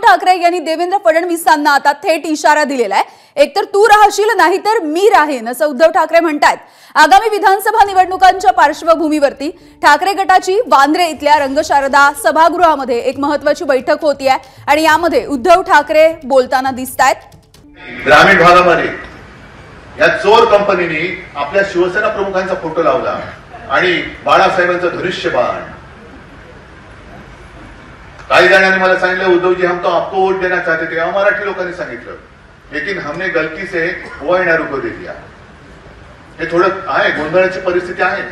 ठाकरे यांनी देवेंद्र फडणवीसांना आता थेट इशारा दिलेला आहे। एकतर तू राहशील नाही तर मी राहीन असं उद्धव ठाकरे म्हणतात। आगामी विधानसभा निवडणुकांच्या पार्श्वभूमीवरती ठाकरे गटाची वांद्रे इथल्या रंगशारदा सभागृहामध्ये एक महत्त्वाची बैठक होती आहे आणि यामध्ये उद्धव ठाकरे बोलताना दिसतायत। ग्रामीण भागामध्ये या चोर कंपनीने आपल्या शिवसेना प्रमुखांचा फोटो लावला आणि बाळासाहेबांचं धनुष्यबाण। काही जणांनी मला सांगितलं उद्धव जी हम तो आपको वोट देना चाहते थे, मराठी लोकांनी सांगितलं, लेकिन हमने गलती से हुआ नारू को दे दिया। हे थोडं आहे, गोंधळाची परिस्थिती आहे।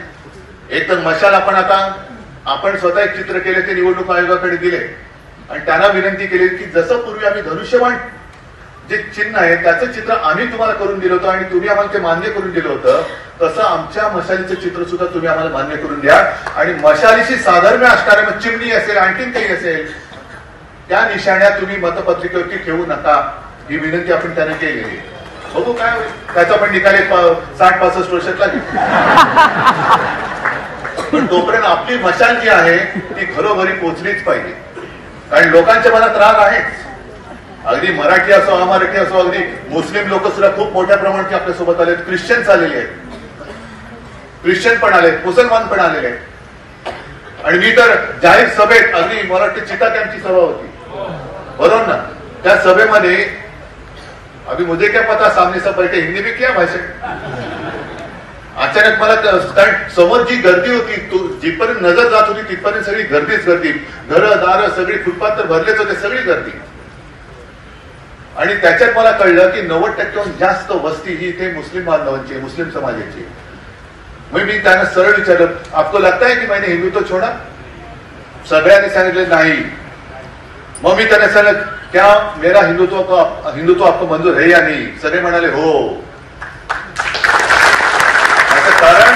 एक तर मशाल आपण स्वतः एक चित्र केले ते निवडणूक आयोगाकडे दिले आणि त्यांना विनंती केली की जसं पूर्वी आम्ही धनुष्यबाण जे चिन्ह आहे त्याचं चित्र आम्ही तुम्हाला करून दिलं होतं आणि तुम्ही आम्हाला ते मान्य करून दिलं होतं, तसं आमच्या मशालीचं चित्र सुद्धा तुम्ही आम्हाला मान्य करून द्या आणि मशालीशी साधर्म्य असणाऱ्या चिमणी असेल आणखीन काही असेल त्या निशाण्या तुम्ही मतपत्रिकेवरती ठेवू नका, ही विनंती आपण त्यांना केली। बघू काय होईल, त्याचा पण निकाल 60-65 वर्षात लागेल। पण तोपर्यंत आपली मशाल जी आहे ती घरोघरी पोहोचलीच पाहिजे, कारण लोकांच्या मनात राग आहेच। अगदी मराठी असो अमराठी असो, अगदी मुस्लिम लोक सुद्धा खूप मोठ्या प्रमाणात आपल्या सोबत आलेत, ख्रिश्चन आलेले आहेत, ख्रिश्चन पण आले, मुसलमान पण आलेले आहेत। आणि मी तर जाहीर सभेत अगदी मराठी चिता कॅम्पची सभा होती बरोबर ना, त्या सभेमध्ये अभी मुझे क्या पता सामने सब बैठे हिंदी में क्या भाषण, अचानक मला कारण समोर जी गर्दी होती जिथपर्यंत नजर जात होती तिथपर्यंत सगळी गर्दीच गर्दी, घरं दारं सगळी फुटपाथ तर भरलेच होते, सगळी गर्दी। आणि त्याच्यात मला कळलं की 90% जास्त वस्ती ही इथे मुस्लिम बांधवांची, मुस्लिम समाजाची। मग मी त्यांना सरळ विचारलं आपको लगता है की मैंने हिंदुत्व छोड़ा, सगळ्यांनी सांगितले नाही। मग मी त्यांना सांगितलं क्या मेरा हिंदुत्व आपको मंजूर है या नहीं, सगळे म्हणाले हो। याचं कारण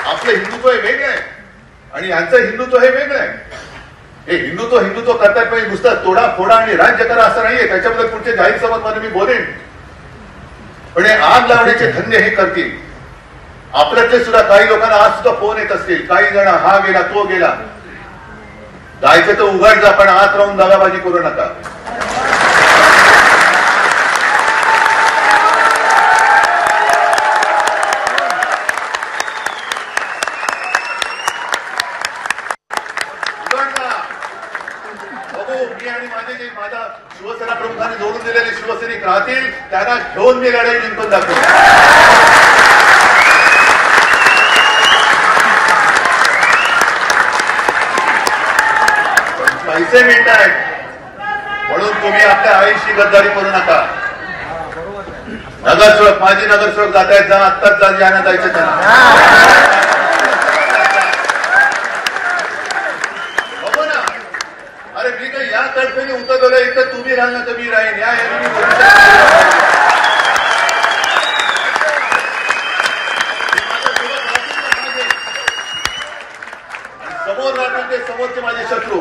आपलं हिंदुत्व हे वेगळं आहे आणि यांचं हिंदुत्व हे वेगळं आहे। हे हिंदुत्व करतात पाहिजे, नुसतं तोडा फोडा आणि राज्य करा असं नाहीये, त्याच्याबद्दल पुढच्या जाहीर सभांमध्ये मी बोलेन। पण हे आग लावण्याचे धंदे हे करतील। आपल्यातले सुद्धा काही लोकांना आज सुद्धा फोन येत असतील, काही जण हा गेला तो गेला, जायचं तर उघड जा पण आत राहून दगाबाजी करू नका। माझ्या शिवसेना प्रमुखांनी जोडून दिलेले शिवसैनिक राहतील, त्यांना घेऊन मी लढाई जिंकून दाखवतो। पैसे मिळत आहेत म्हणून तुम्ही आपल्या आईशी गद्दारी करू नका। नगरसेवक माझी नगरसेवक जात आहेत, जा आत्ताच जा, ज्यांना जायचं त्यांना मी काही या तर्फेने उतरवलं, इथं तुम्ही राहिला तर मी राहीन या समोर राहतील ते समोरचे माझे शत्रू।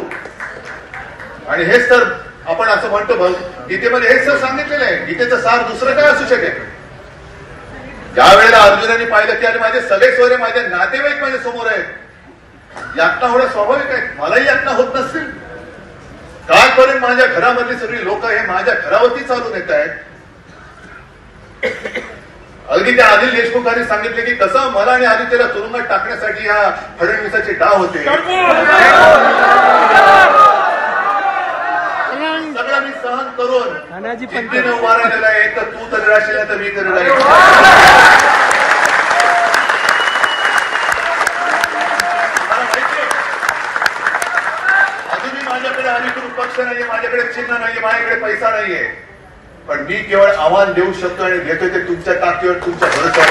आणि हेच तर आपण असं म्हणतो बघ, गीतेमध्ये हेच तर सांगितलेलं आहे, गीतेचं सार दुसरं काय असू शकेल। ज्या वेळेला अर्जुनाने पाहिलं की अरे माझे सगळे सोयरे माझे नातेवाईक माझ्या समोर आहेत, यातना होणं स्वाभाविक आहे, मलाही यातना होत नसतील। कालपर्यंत माझ्या घरामधली सगळी लोक हे माझ्या घरावरती चालून येत आहेत। अगदी त्या अनिल देशमुखांनी सांगितले की कसं मला आणि आदित्यला तुरुंगात टाकण्यासाठी या फडणवीसाचे डाव होते, सगळं मी सहन करून जिद्दीने उभा राहिलेला आहे। तर तू तरी राहशील तर मी तरी राहील। अधिकृत पक्ष नाहीये, माझ्याकडे चिन्ह नाहीये, माझ्याकडे पैसा नाहीये, पण मी केवळ आव्हान देऊ शकतो आणि घेतोय ते तुमच्या ताकदीवर, तुमच्या भरोश्यावर।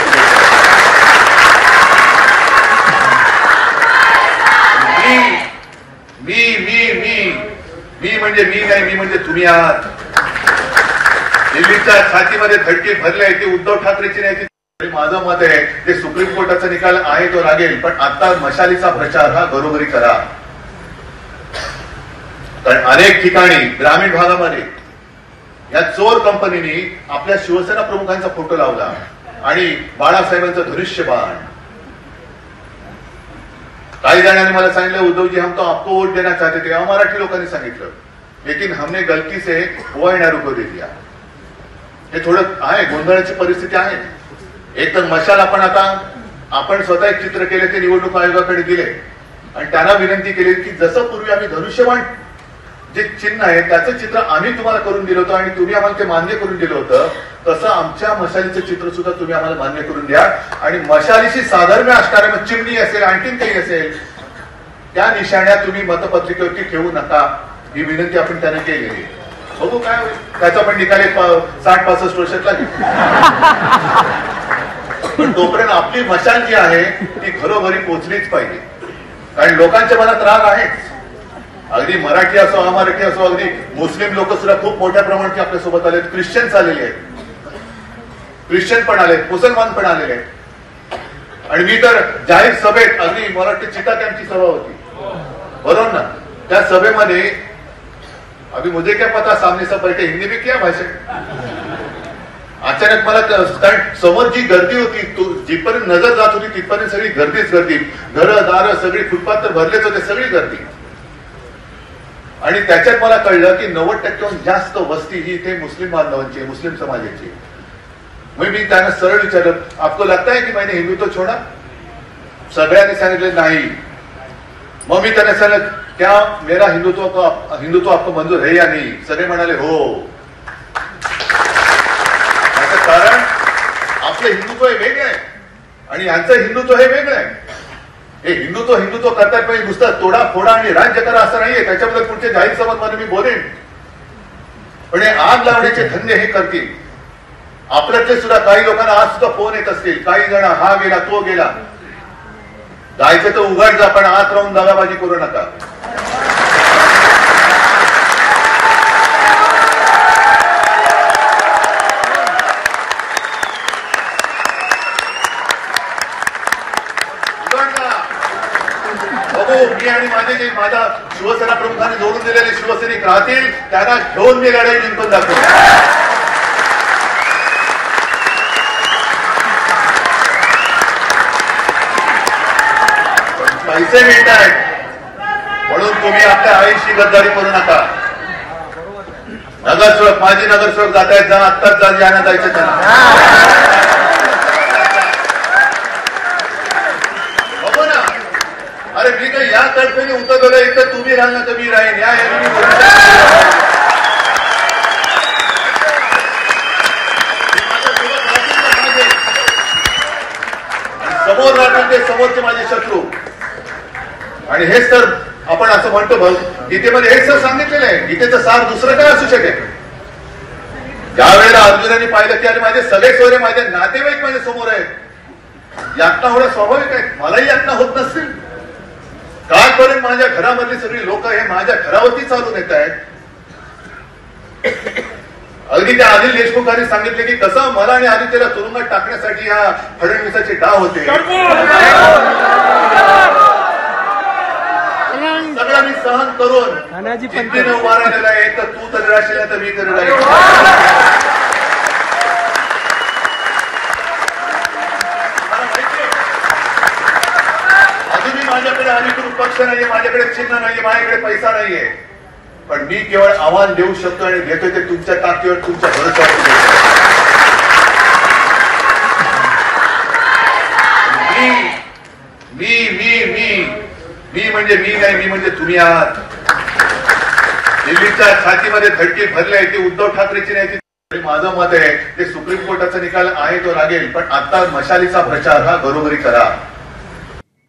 मी म्हणजे मी नाही, मी म्हणजे तुम्ही आहात। दिल्लीच्या छातीमध्ये धडकी भरली आहे ती उद्धव ठाकरेची नाही, माझं मत आहे ते सुप्रीम कोर्टाचा निकाल आहे तो लागेल, पण आता मशालीचा प्रचार हा घरोघरी करा। कारण अनेक ठिकाणी ग्रामीण भागामध्ये या चोर कंपनीने आपल्या शिवसेना प्रमुखांचा फोटो लावला आणि बाळासाहेबांचं धनुष्यबाण। काही जणांनी मला सांगितलं उद्धव जी हम तो आपको वोट देना चाहते थे, मराठी लोकांनी सांगितलं, लेकिन हमने गलती से हुआ एनआरओ को दे दिया। हे थोडं आहे, गोंधळाची परिस्थिती आहे। एक तर मशाल आपण स्वतः एक चित्र केले, ते निवडणूक आयोगाकडे दिले आणि त्यांना विनंती केली की जसं पूर्वी आम्ही धनुष्यबाण जे चिन्ह आहे त्याचं चित्र आम्ही तुम्हाला करून दिलं होतं आणि तुम्ही आम्हाला ते मान्य करून दिलं होतं, तसं आमच्या मशालीचं चित्र सुद्धा तुम्ही आम्हाला मान्य करून द्या आणि मशालीशी साधर्म्य असणारे, मग चिमणी असेल आणखीन काही असेल, त्या निशाण्या तुम्ही मतपत्रिकेवरती ठेवू नका, ही विनंती आपण त्यांना केलेली। बघू काय होईल, त्याचा पण निकाल 60-65 वर्षात लागेल। पण तोपर्यंत आपली मशाल जी आहे ती घरोघरी पोहोचलीच पाहिजे, कारण लोकांच्या मनात राग आहेच। अगदी मराठी असो, अमराठी असो, अगदी मुस्लिम लोक सुद्धा खूप मोठ्या प्रमाणात आपल्यासोबत आलेत, ख्रिश्चन्स आलेले आहेत, ख्रिश्चन पण आलेत, मुसलमान पण आलेले आहेत। आणि मी तर जाहीर सभेत, अगदी मराठी चिटा कॅम्पची सभा होती, बरोबर ना, त्या सभेमध्ये अभी मुझे क्या पता सामने सब बैठे, हिंदी में क्या भाषण, अचानक मला, कारण समोर जी गर्दी होती, जिथपर्यंत नजर जात होती तिथपर्यंत सगळी गर्दीच गर्दी, घरं दारं सगळी, फुटपाथ तर भरलेच होते, सगळी गर्दी। आणि त्याच्यात मला कळलं की 90% जास्त वस्ती ही इथे मुस्लिम बांधवांची, मुस्लिम समाजाची। मग मी त्यांना सरळ विचारलं, आपको लगता है की मैंने हिंदुत्व छोड़ा? सगळ्यांनी सांगितले नाही। मग मी त्यांना सांगितलं, क्या मेरा हिंदुत्व आपको मंजूर है या नहीं? सगळे म्हणाले हो। याचं कारण आपलं हिंदुत्व हे वेगळं आहे आणि यांचं हिंदुत्व हे वेगळं आहे। हे हिंदुत्व करतात, पण नुसतं तोडा फोडा आणि राज्य करा असं नाहीये, त्याच्याबद्दल पुढच्या जाहीर सभांमध्ये मी बोलेन। पण हे आग लावण्याचे धंदे हे करतील। आपल्यातले सुद्धा काही लोकांना आज सुद्धा फोन येत असतील, काही जण हा गेला तो गेला, जायचं तर उघड जा, पण आत राहून दगाबाजी करू नका। मी आणि माझ्या शिवसेना प्रमुखांनी जोडून दिलेले शिवसैनिक राहतील, त्यांना घेऊन मी लढाई जिंकून दाखवतो। पैसे मिळत आहेत म्हणून तुम्ही आपल्या आईशी गद्दारी करू नका। नगरसेवक, माजी नगरसेवक जात आहेत, जा आत्ताच जाणं जायचं त्यांना, बघू ना। अरे मी काही या तर्फेने उतरलेलं, इथं तुम्ही राहाल ना तर मी राहीन, या समोर राहतील ते समोरचे माझे शत्रू। आणि हेच तर आपण असं म्हणतो बघ, गीतेमध्ये हेच तर सांगितलेलं आहे, गीतेचं सार दुसरं काय असू शकेल। ज्या वेळेला अर्जुनाने पाहिलं की अरे माझे सगळे सोयरे, माझे नातेवाईक माझ्या समोर आहेत, यातना होणं स्वाभाविक आहे, मलाही यातना होत नसतील, कालपर्यंत माझ्या घरामधली सगळी लोक हे माझ्या घरावरती चालून येत आहेत। अगदी त्या अनिल देशमुखांनी सांगितले की कसं मला आणि आदित्यला तुरुंगात टाकण्यासाठी या फडणवीसाचे डाव होते, सगळं मी सहन करून जिद्दीने उभा राहिलेला आहे। तर तू तरी राहशील तर मी तरी राहील। अजूनही माझ्याकडे अधिकृत पक्ष नाहीये, माझ्याकडे चिन्ह नाहीये, माझ्याकडे पैसा नाहीये, पण मी केवळ आव्हान देऊ शकतो आणि देतोय ते तुमच्या ताकदीवर, तुमच्या भरोश्यावर। मी म्हणजे मी नाही, मी म्हणजे तुम्ही आहात। दिल्लीच्या छातीमध्ये धडकी भरली आहे ती उद्धव ठाकरेची नाही, ती माझं मत आहे ते सुप्रीम कोर्टाचा निकाल आहे तो लागेल, पण आता मशालीचा प्रचार हा घरोघरी करा।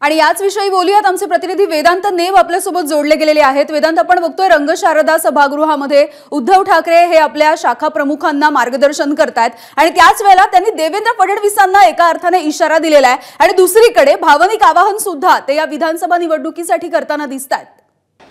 आणि याच विषयी बोलूयात, आमचे प्रतिनिधी वेदांत नेव आपल्यासोबत जोडले गेलेले आहेत। वेदांत, आपण बघतोय रंगशारदा सभागृहामध्ये उद्धव ठाकरे हे आपल्या शाखा प्रमुखांना मार्गदर्शन करतायत आणि त्याच वेळेला त्यांनी देवेंद्र फडणवीसांना एका अर्थाने इशारा दिलेला आहे आणि दुसरीकडे भावनिक आवाहन सुद्धा ते या विधानसभा निवडणुकीसाठी करताना दिसतात।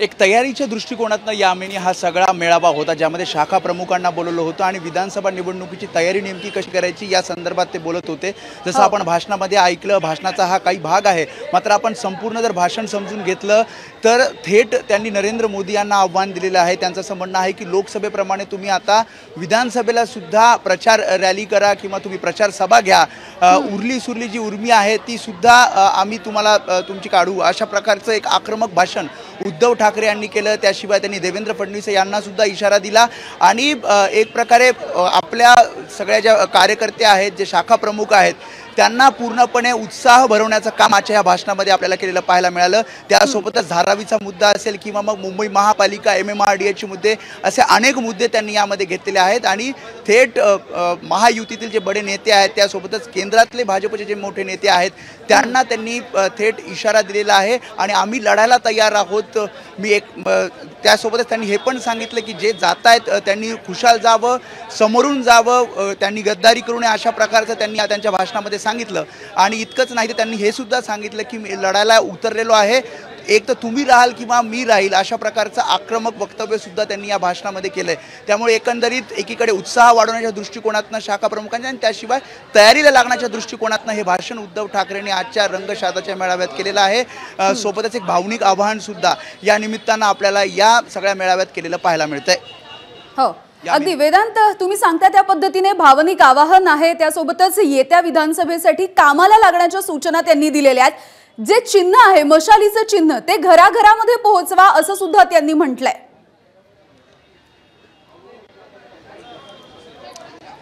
एक तयारीच्या दृष्टिकोनातून यामिनी हा सगळा मेळावा होता, ज्यामध्ये शाखा प्रमुखांना बोलवलं होतं आणि विधानसभा निवडणुकीची तयारी नेमकी कशी करायची या संदर्भात ते बोलत होते। जसं आपण भाषणामध्ये ऐकलं, भाषणाचा हा काही भाग आहे, मात्र आपण संपूर्ण जर भाषण समजून घेतलं तर थेट त्यांनी नरेंद्र मोदी यांना आव्हान दिलेलं आहे। त्यांचं असं म्हणणं आहे की लोकसभेप्रमाणे तुम्ही आता विधानसभेला सुद्धा प्रचार रॅली करा किंवा तुम्ही प्रचार सभा घ्या, उरली सुरली जी उर्मी आहे ती सुद्धा आम्ही तुम्हाला तुमची काढू, अशा प्रकारचं एक आक्रमक भाषण उद्धव ठाकरे यांनी केलं, त्याशिवाय त्यांनी देवेंद्र फडणवीस यांना सुद्धा इशारा दिला आणि एक प्रकारे आपल्या सगळ्या ज्या कार्यकर्ते आहेत, जे शाखा प्रमुख आहेत, त्यांना पूर्णपणे उत्साह भरवण्याचं काम आजच्या या भाषणामध्ये आपल्याला केलेलं पाहायला मिळालं। त्यासोबतच धारावीचा मुद्दा असेल किंवा मग मुंबई महापालिका, MMRDAचे मुद्दे, असे अनेक मुद्दे त्यांनी यामध्ये घेतलेले आहेत आणि थेट महायुतीतील जे बडे नेते आहेत, त्यासोबतच केंद्रातले भाजपचे जे मोठे नेते आहेत, त्यांना त्यांनी थेट इशारा दिलेला आहे आणि आम्ही लढायला तयार आहोत। त्यासोबतच त्यांनी हे पण सांगितलं की जे जात आहेत त्यांनी खुशाल जावं, समोरून जावं, त्यांनी गद्दारी करू नये, अशा प्रकारचं त्यांनी त्यांच्या भाषणामध्ये सांगितलं। आणि इतकंच नाही तर त्यांनी हे सुद्धा सांगितलं की मी लढायला उतरलेलो आहे, एक तर तुम्ही राहाल किंवा मी राहील, अशा प्रकारचं आक्रमक वक्तव्य सुद्धा त्यांनी या भाषणामध्ये केलंय। त्यामुळे एकंदरीत एकीकडे उत्साह वाढवण्याच्या दृष्टिकोनातनं शाखा प्रमुखांच्या आणि त्याशिवाय तयारीला लागण्याच्या दृष्टिकोनातनं हे भाषण उद्धव ठाकरेंनी आजच्या रंगशादाच्या मेळाव्यात केलेलं आहे। सोबतच एक भावनिक आवाहन सुद्धा या निमित्तानं आपल्याला या सगळ्या मेळाव्यात केलेलं पाहायला मिळतंय। हो, अगदी वेदांत, तुम्ही सांगता त्या पद्धतीने भावनिक आवाहन आहे, त्यासोबतच येत्या विधानसभेसाठी कामाला लागण्याच्या सूचना त्यांनी दिलेल्या आहेत। जे चिन्ह आहे, मशालीचं चिन्ह, ते घराघरामध्ये पोहोचवा असं सुद्धा त्यांनी म्हटलंय।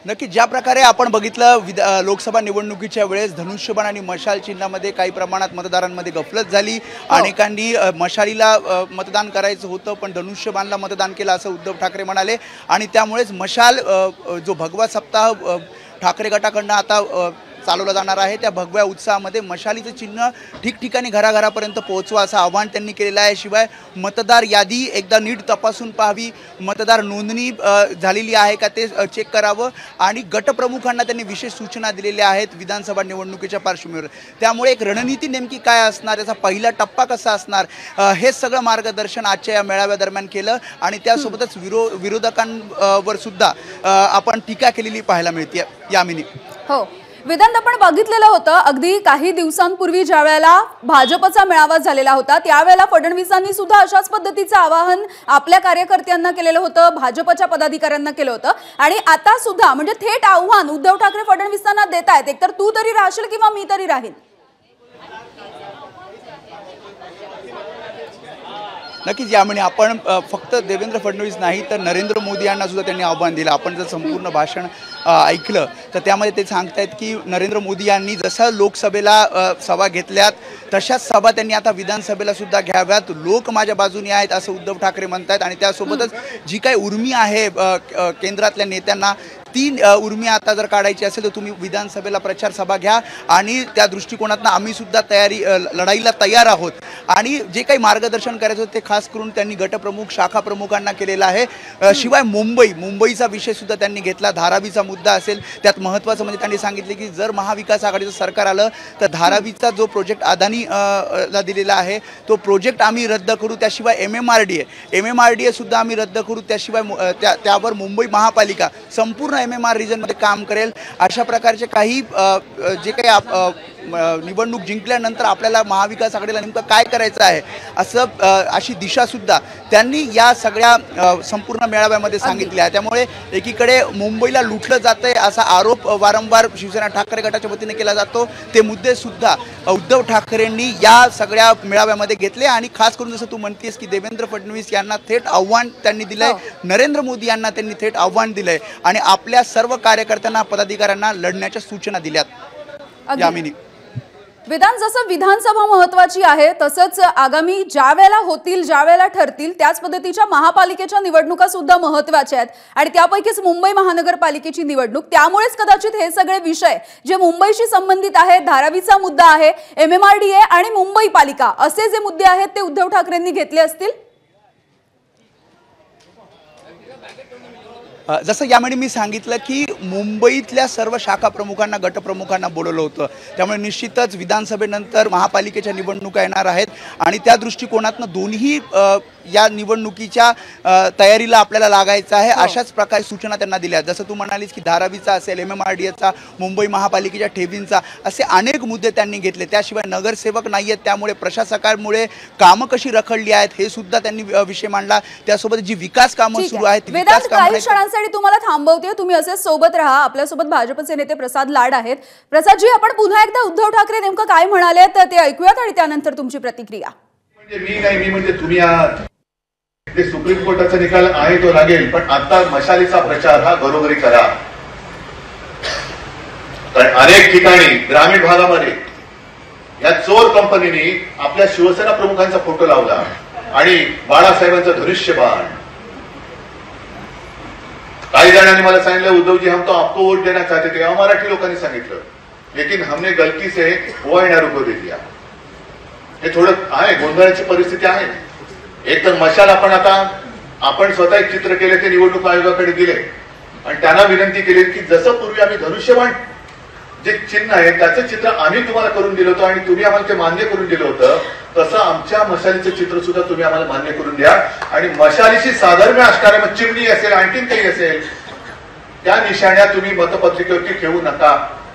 नक्की ज्या प्रकारे आपण बघितलं लोकसभा निवडणुकीच्या वेळेस धनुष्यबाण आणि मशाल चिन्हामध्ये काही प्रमाणात मतदारांमध्ये गफलत झाली। अनेकांनी मशालीला मतदान करायचं होतं पण धनुष्यबाणला मतदान केलं असं उद्धव ठाकरे म्हणाले आणि त्यामुळेच मशाल जो भगवा सप्ताह ठाकरे गटाकडनं आता चालवला जाणार आहे, त्या भगव्या उत्साहामध्ये मशालीचं चिन्ह ठिकठिकाणी घराघरापर्यंत पोहोचवा असं आवाहन त्यांनी केलेलं आहे। शिवाय मतदार यादी एकदा नीट तपासून पाहावी, मतदार नोंदणी झालेली आहे का ते चेक करावं आणि गटप्रमुखांना त्यांनी विशेष सूचना दिलेल्या आहेत विधानसभा निवडणुकीच्या पार्श्वभूमीवर। त्यामुळे एक रणनीती नेमकी काय असणार, याचा पहिला टप्पा कसा असणार, हे सगळं मार्गदर्शन आजच्या या मेळाव्यादरम्यान केलं आणि त्यासोबतच विरोधकांवर सुद्धा आपण टीका केलेली पाहायला मिळते यामिनी। हो वेदांत, आपण बघितलेलं होतं अगदी काही दिवसांपूर्वी ज्या वेळेला भाजपचा मेळावा झालेला होता, त्यावेळेला फडणवीसांनी सुद्धा अशाच पद्धतीचं आवाहन आपल्या कार्यकर्त्यांना केलेलं होतं, भाजपच्या पदाधिकाऱ्यांना केलं होतं आणि आता सुद्धा म्हणजे थेट आव्हान उद्धव ठाकरे फडणवीसांना देत आहेत, एकतर तू तरी राहशील किंवा मी तरी राहीन। नक्कीच यामुळे आपण फक्त देवेंद्र फडणवीस नाही तर नरेंद्र मोदी यांना सुद्धा त्यांनी आव्हान दिलं। आपण जर संपूर्ण भाषण ऐकलं तर त्यामध्ये ते सांगतायत की नरेंद्र मोदी यांनी जसं लोकसभेला सभा घेतल्यात तशाच सभा त्यांनी आता विधानसभेला सुद्धा घ्याव्यात, लोक माझ्या बाजूने आहेत असं उद्धव ठाकरे म्हणतायत आणि त्यासोबतच जी काही उर्मी आहे केंद्रातल्या नेत्यांना ती उर्मी आता जर काढायची असेल तर तुम्ही विधानसभेला प्रचार सभा घ्या आणि त्या दृष्टिकोनातनं आम्ही सुद्धा लढाईला तयार आहोत आणि जे काही मार्गदर्शन करायचं होतं ते खास करून त्यांनी गटप्रमुख शाखा प्रमुखांना केलेलं आहे। शिवाय मुंबईचा विषय सुद्धा त्यांनी घेतला, धारावीचा मुद्दा असेल, त्यात महत्त्वाचं म्हणजे त्यांनी सांगितले की जर महाविकास आघाडीचं सरकार आलं तर धारावीचा जो प्रोजेक्ट अदानीला दिलेला आहे तो प्रोजेक्ट आम्ही रद्द करू, त्याशिवाय MMRDA सुद्धा आम्ही रद्द करू, त्याशिवाय त्यावर मुंबई महापालिका संपूर्ण MMR रिजनमध्ये काम करेल। अशा प्रकारचे काही जे काही निवडणूक जिंकल्यानंतर आपल्याला महाविकास आघाडीला नेमकं काय करायचं आहे अशी दिशा सुद्धा त्यांनी या सगळ्या संपूर्ण मेळाव्यामध्ये सांगितली आहे। त्यामुळे एकीकडे मुंबईला लुटलं जातंय असा आरोप वारंवार शिवसेना ठाकरे गटाच्या वतीने केला जातो, ते मुद्दे सुद्धा उद्धव ठाकरेंनी या सगळ्या मेळाव्यामध्ये घेतले आणि खास करून जसं तू म्हणतेस की देवेंद्र फडणवीस यांना थेट आव्हान त्यांनी दिलंय, नरेंद्र मोदी यांना त्यांनी थेट आव्हान दिलंय आणि आपल्या सर्व कार्यकर्त्यांना पदाधिकाऱ्यांना लढण्याच्या सूचना दिल्यात यामिनी। वेदांत, जसं विधानसभा महत्त्वाची आहे तसंच आगामी ज्या वेळेला होतील, ज्या वेळेला ठरतील त्याच पद्धतीच्या महापालिकेच्या निवडणुका सुद्धा महत्त्वाच्या आहेत आणि त्यापैकीच मुंबई महानगरपालिकेची निवडणूक, त्यामुळेच कदाचित हे सगळे विषय जे मुंबईशी संबंधित आहेत, धारावीचा मुद्दा आहे, MMRDA आणि मुंबई पालिका असे जे मुद्दे आहेत ते उद्धव ठाकरेंनी घेतले असतील। जसं यामध्ये मी सांगितलं की मुंबईतल्या सर्व शाखा प्रमुखांना गटप्रमुखांना बोलवलं होतं, त्यामुळे निश्चितच विधानसभेनंतर महापालिकेच्या निवडणुका येणार आहेत आणि त्या दृष्टिकोनातनं दोन्ही या निवडणुकीच्या तयारीला आपल्याला लागायचं आहे अशाच प्रकारे सूचना त्यांना दिल्या। जसं तू म्हणालीस की धारावीचा असेल, MMRDAचा, मुंबई महापालिकेच्या ठेवींचा, असे अनेक मुद्दे त्यांनी घेतले। त्याशिवाय नगरसेवक नाही आहेत त्यामुळे प्रशासकांमुळे कामं कशी रखडली आहेत हे सुद्धा त्यांनी विषय मांडला, त्यासोबत जी विकास कामं सुरू आहेत वेदांत, काही क्षणांसाठी तुम्हाला थांबवते, तुम्ही असेच सोबत राहा। आपल्यासोबत भाजपचे नेते प्रसाद लाड आहेत। प्रसादजी, आपण पुन्हा एकदा उद्धव ठाकरे नेमकं काय म्हणाले ते ऐकूयात आणि त्यानंतर तुमची प्रतिक्रिया। मी नाही, मी म्हणजे तुम्ही आहात. ते सुप्रीम कोर्टाचा निकाल आहे तो लागेल, पण आता मशालीचा प्रचार हा घरोघरी करा. कारण अनेक ठिकाणी ग्रामीण भागामध्ये या चोर कंपनीने आपल्या शिवसेना प्रमुखांचा फोटो लावला आणि बाळासाहेबांचं धनुष्यबाण. काही जणांनी मला सांगितलं, उद्धवजी हम तो आपको वोट देना चाहते थे. मराठी लोकांनी सांगितलं, लेकिन हमने गलती से वो एनआरओ को दे दिया. हे थोडं आहे, गोंधळाची परिस्थिती आहे. एक तर मशाल आपण स्वतः एक चित्र केले, ते निवडणूक आयोगाकडे दिले आणि त्यांना विनंती केली की जसं पूर्वी आम्ही धनुष्यबाण जे चिन्ह आहे त्याचं चित्र आम्ही तुम्हाला करून दिलं होतं आणि तुम्ही आम्हाला ते मान्य करून दिलं होतं, तसं आमच्या मशालीचं चित्र सुद्धा तुम्ही आम्हाला मान्य करून द्या. आणि मशालीशी साधर्म्य असणाऱ्या, मग चिमणी असेल, आणखीन काही असेल, त्या निशाण्या तुम्ही मतपत्रिकेवरती ठेवू नका,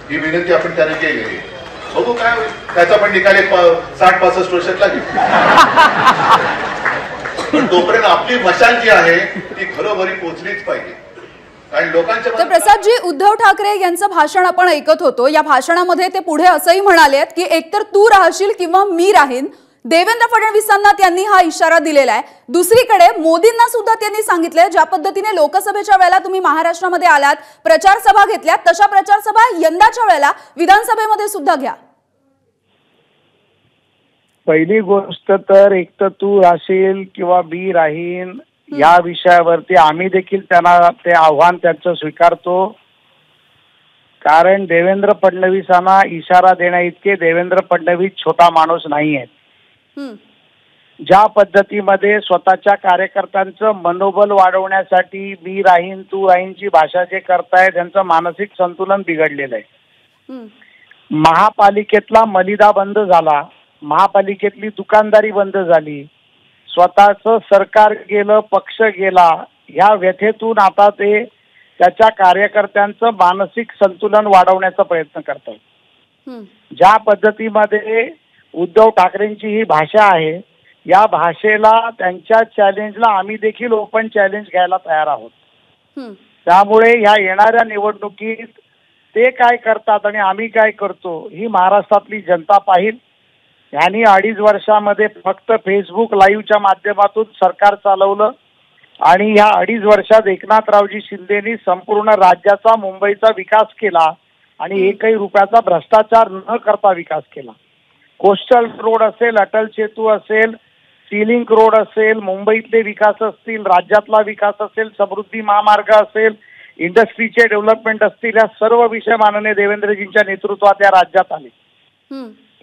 ही विनंती आपण त्याने केली. बघू काय होईल, त्याचा पण निकाल 60-65 वर्षात लागेल. पण तोपर्यंत आपली मशाल जी आहे ती घरोघरी पोहोचलीच पाहिजे. कारण लोकांच्या तर प्रसादजी, उद्धव ठाकरे यांचं भाषण आपण ऐकत होतो. या भाषणामध्ये ते पुढे असंही म्हणाले की एकतर तू राहशील किंवा मी राहीन. देवेंद्र फडणवीसांना त्यांनी हा इशारा दिलेला आहे. दुसरीकडे मोदींना सुद्धा त्यांनी सांगितलंय, ज्या पद्धतीने लोकसभेच्या वेळेला तुम्ही महाराष्ट्रामध्ये आलात, प्रचार सभा घेतल्यात, तशा प्रचार सभा यंदाच्या वेळेला विधानसभेमध्ये सुद्धा घ्या. पहिली गोष्ट तर एक तर तू राहशील किंवा मी राहीन या विषयावरती आम्ही देखील त्यांना ते आव्हान त्यांचं स्वीकारतो. कारण देवेंद्र फडणवीसांना इशारा देण्या इतके देवेंद्र फडणवीस छोटा माणूस नाही आहेत. ज्या पद्धतीमध्ये स्वतःच्या कार्यकर्त्यांचं मनोबल वाढवण्यासाठी मी राहीन तू राहीनची भाषा जे करताय, त्यांचं मानसिक संतुलन बिघडलेलं आहे. महापालिकेतला मलिदा बंद झाला, महापालिकेतली दुकानदारी बंद झाली, स्वतःचं सरकार गेलं, पक्ष गेला, ह्या व्यथेतून आता ते त्याच्या कार्यकर्त्यांचं मानसिक संतुलन वाढवण्याचा प्रयत्न करतात. ज्या पद्धतीमध्ये उद्धव ठाकरेंची ही भाषा आहे, या भाषेला, त्यांच्या चॅलेंजला आम्ही देखील ओपन चॅलेंज घ्यायला तयार आहोत. त्यामुळे ह्या येणाऱ्या निवडणुकीत ते काय करतात आणि आम्ही काय करतो ही महाराष्ट्रातली जनता पाहिल. यांनी 2.5 वर्षामध्ये फक्त फेसबुक लाईव्हच्या माध्यमातून सरकार चालवलं आणि ह्या 2.5 वर्षात एकनाथरावजी शिंदेनी संपूर्ण राज्याचा, मुंबईचा विकास केला आणि एकही रुपयाचा भ्रष्टाचार न करता विकास केला. कोस्टल रोड असेल, अटल सेतू असेल, सीलिंक रोड असेल, मुंबईतले विकास असतील, राज्यातला विकास असेल, समृद्धी महामार्ग असेल, इंडस्ट्रीचे डेव्हलपमेंट असतील, या सर्व विषय माननीय देवेंद्रजींच्या नेतृत्वात या राज्यात आले.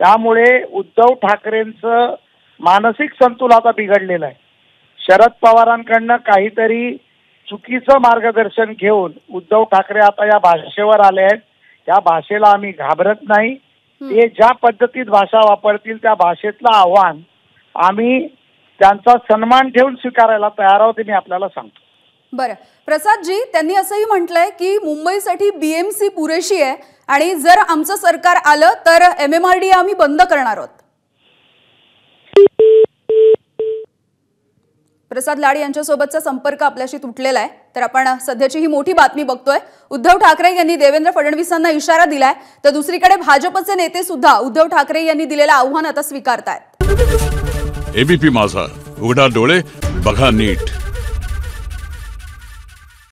त्यामुळे उद्धव ठाकरेंचं मानसिक संतुलन आता बिघडलेलं आहे. शरद पवारांकडनं काहीतरी चुकीचं मार्गदर्शन घेऊन उद्धव ठाकरे आता या भाषेवर आले आहेत. त्या भाषेला आम्ही घाबरत नाही. ते ज्या पद्धतीत भाषा वापरतील त्या भाषेतलं आव्हान आम्ही त्यांचा सन्मान ठेवून स्वीकारायला तयार आहोत, मी आपल्याला सांगतो. बरं प्रसादजी, त्यांनी असंही म्हटलंय की मुंबईसाठी BMC पुरेशी आहे आणि जर आमचं सरकार आलं तर MMRDA आम्ही बंद करणार आहोत. प्रसाद लाड यांच्यासोबतचा संपर्क आपल्याशी तुटलेला आहे. तर आपण सध्याची ही मोठी बातमी बघतोय. उद्धव ठाकरे यांनी देवेंद्र फडणवीसांना इशारा दिलाय, तर दुसरीकडे भाजपचे नेते सुद्धा उद्धव ठाकरे यांनी दिलेलं आव्हान आता स्वीकारतायत. ABP माझा, उघडा डोळे बघा नीट.